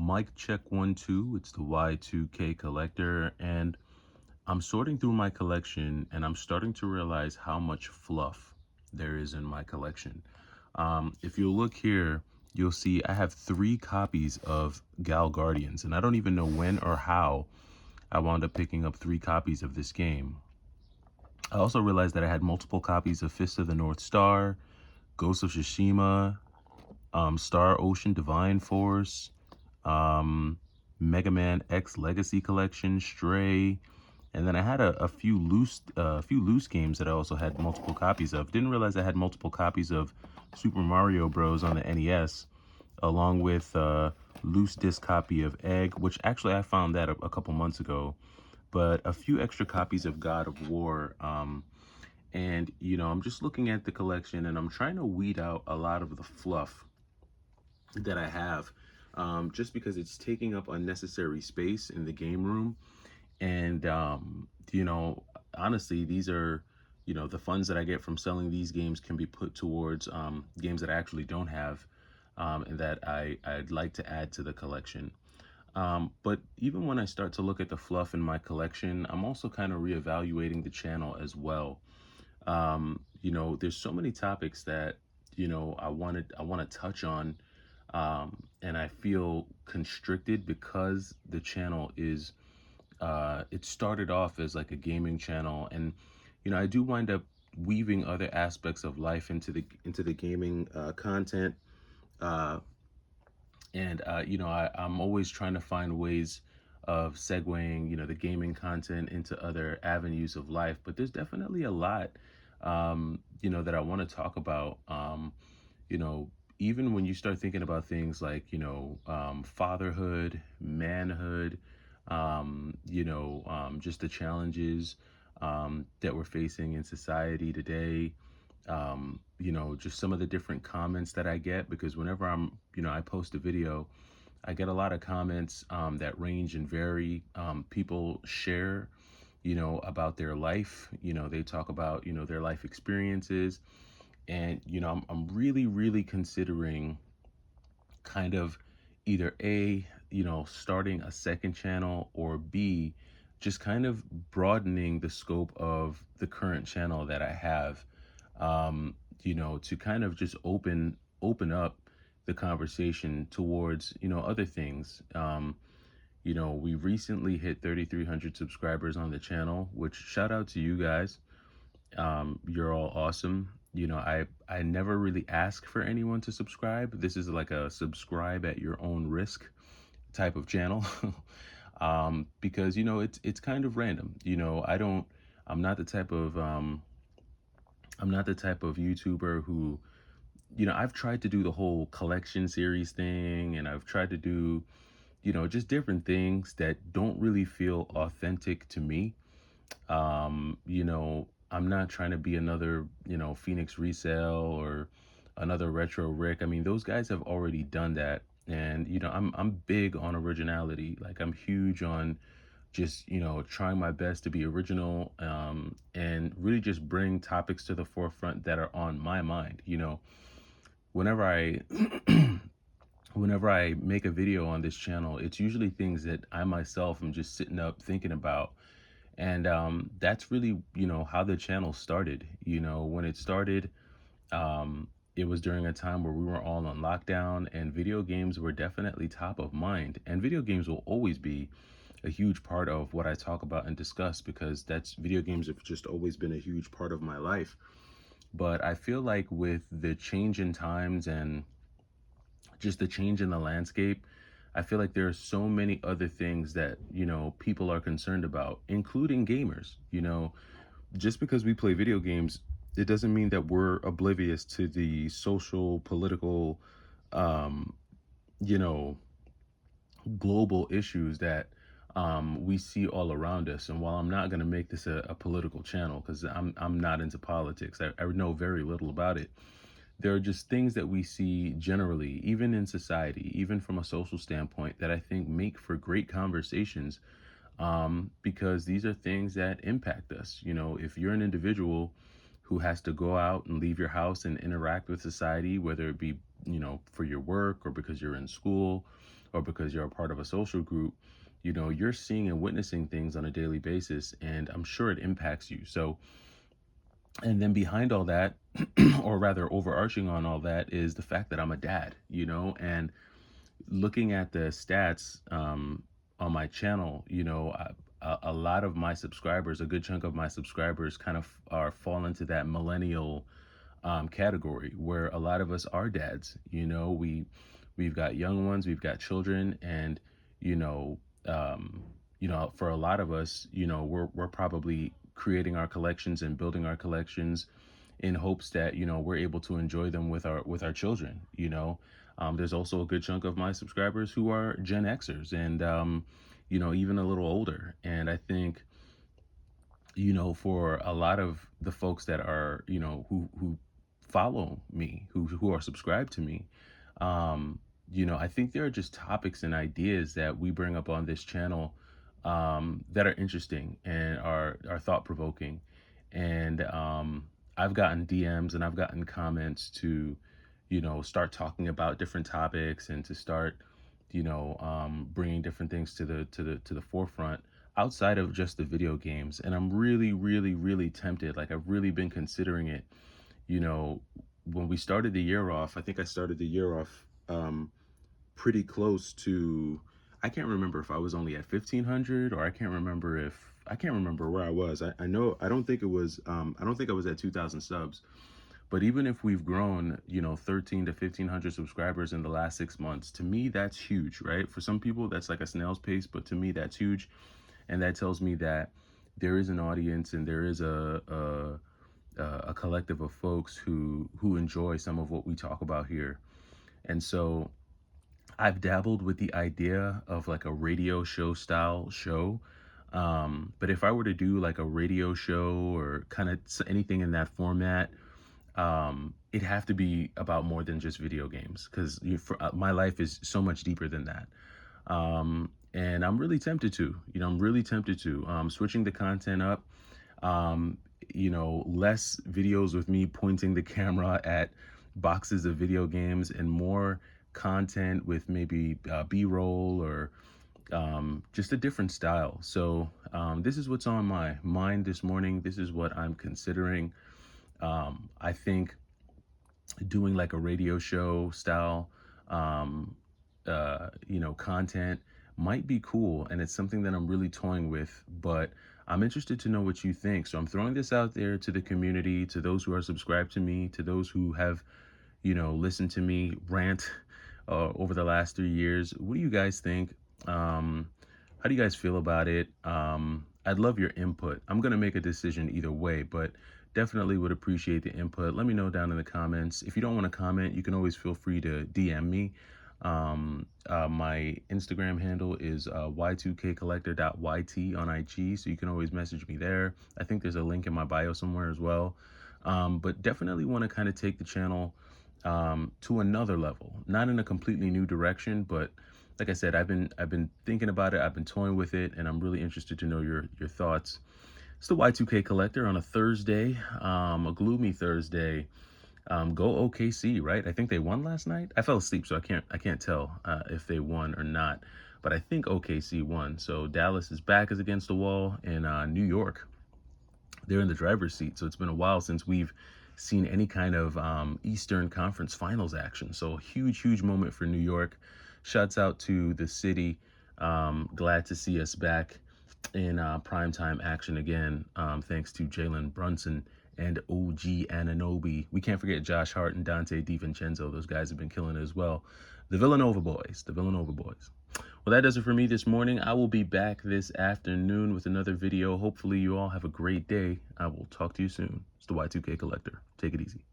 Mic check 1 2. It's the Y2K collector, and I'm sorting through my collection, and I'm starting to realize how much fluff there is in my collection. If you look here, you'll see I have 3 copies of Gal Guardians, and I don't even know when or how I wound up picking up 3 copies of this game. I also realized that I had multiple copies of Fist of the North Star, Ghost of Tsushima, Star Ocean Divine Force, um, Mega Man X Legacy Collection, Stray, and then I had a few loose games that I also had multiple copies of. Didn't realize I had multiple copies of Super Mario Bros. On the NES, along with loose disc copy of Egg, which actually I found that a couple months ago. But a few extra copies of God of War. And I'm just looking at the collection, and I'm trying to weed out a lot of the fluff that I have, just because it's taking up unnecessary space in the game room. And, honestly, these are, the funds that I get from selling these games can be put towards games that I actually don't have, and that I'd like to add to the collection. But even when I start to look at the fluff in my collection, I'm also kind of reevaluating the channel as well. There's so many topics that, I want to touch on, and I feel constricted because the channel is it started off as like a gaming channel, and I do wind up weaving other aspects of life into the gaming content. uh and I'm always trying to find ways of segueing the gaming content into other avenues of life, but there's definitely a lot that I want to talk about. You know, Even when you start thinking about things like, fatherhood, manhood, just the challenges that we're facing in society today, just some of the different comments that I get, because whenever I post a video, I get a lot of comments that range and vary. People share, about their life. They talk about, their life experiences, and I'm really really considering kind of either a starting a second channel, or b just kind of broadening the scope of the current channel that I have, to kind of just open up the conversation towards other things. We recently hit 3,300 subscribers on the channel, which shout out to you guys. You're all awesome. I never really ask for anyone to subscribe. This is like a subscribe at your own risk type of channel. Because it's kind of random. I'm not the type of YouTuber who, I've tried to do the whole collection series thing, and I've tried to do, just different things that don't really feel authentic to me. I'm not trying to be another, Phoenix Resale or another Retro Rick. I mean, those guys have already done that. And, I'm big on originality. Like, I'm huge on just, trying my best to be original, and really just bring topics to the forefront that are on my mind. Whenever I whenever I make a video on this channel, it's usually things that I myself am just sitting up thinking about. And that's really, how the channel started. When it started, it was during a time where we were all on lockdown, and video games were definitely top of mind. And video games will always be a huge part of what I talk about and discuss, because video games have just always been a huge part of my life. But I feel like with the change in times and just the change in the landscape, I feel like there are so many other things that, people are concerned about, including gamers. Just because we play video games, it doesn't mean that we're oblivious to the social, political, um, you know, global issues that we see all around us. And while I'm not going to make this a political channel, because I'm not into politics, I know very little about it. There are just things that we see generally, even in society, even from a social standpoint, that I think make for great conversations, because these are things that impact us. If you're an individual who has to go out and leave your house and interact with society, whether it be, for your work, or because you're in school, or because you're a part of a social group, you're seeing and witnessing things on a daily basis, and I'm sure it impacts you. So, and then behind all that, or rather overarching on all that, is the fact that I'm a dad, and looking at the stats on my channel, a lot of my subscribers, a good chunk of my subscribers, kind of are fall into that millennial category where a lot of us are dads. We've got young ones, we've got children, and you know, for a lot of us, we're probably creating our collections and building our collections in hopes that we're able to enjoy them with our children. There's also a good chunk of my subscribers who are Gen Xers, and even a little older. And I think for a lot of the folks that are who follow me, who are subscribed to me, I think there are just topics and ideas that we bring up on this channel that are interesting and are thought provoking. And I've gotten DMs and I've gotten comments to start talking about different topics and to start bringing different things to the forefront outside of just the video games. And I'm really, really, really tempted. Like, I've really been considering it. you know when we started the year off, I think I started the year off pretty close to, I can't remember if I was only at 1500, or I can't remember where I was. I know, I don't think I was at 2000 subs. But even if we've grown, 13 to 1500 subscribers in the last 6 months, to me, that's huge, right? For some people, that's like a snail's pace, but to me, that's huge. And that tells me that there is an audience, and there is a collective of folks who enjoy some of what we talk about here. And so I've dabbled with the idea of like a radio show style show. But if I were to do like a radio show or kind of anything in that format, it'd have to be about more than just video games, because my life is so much deeper than that. And I'm really tempted to, switching the content up, less videos with me pointing the camera at boxes of video games, and more content with maybe B-roll, or just a different style. So this is what's on my mind this morning. This is what I'm considering. I think doing like a radio show style, content might be cool. And it's something that I'm really toying with, but I'm interested to know what you think. So I'm throwing this out there to the community, to those who are subscribed to me, to those who have, listened to me rant over the last 3 years. What do you guys think? How do you guys feel about it? I'd love your input. I'm going to make a decision either way, but definitely would appreciate the input. Let me know down in the comments. If you don't want to comment, you can always feel free to DM me. My Instagram handle is y2kcollector.yt on IG, so you can always message me there. I think there's a link in my bio somewhere as well. But definitely want to kind of take the channel to another level, not in a completely new direction, but like I said, I've been thinking about it, I've been toying with it, and I'm really interested to know your thoughts. It's the Y2K Collector on a Thursday, a gloomy Thursday. Go OKC, right? I think they won last night. I fell asleep, so I can't tell if they won or not. But I think OKC won. So Dallas is back as against the wall, and New York, they're in the driver's seat. So it's been a while since we've seen any kind of Eastern Conference Finals action. So a huge moment for New York. Shouts out to the city. Glad to see us back in primetime action again, thanks to Jalen Brunson and OG Anunoby. We can't forget Josh Hart and Dante DiVincenzo. Those guys have been killing it as well. The Villanova boys. Well, that does it for me this morning. I will be back this afternoon with another video. Hopefully you all have a great day. I will talk to you soon. It's the Y2K Collector. Take it easy.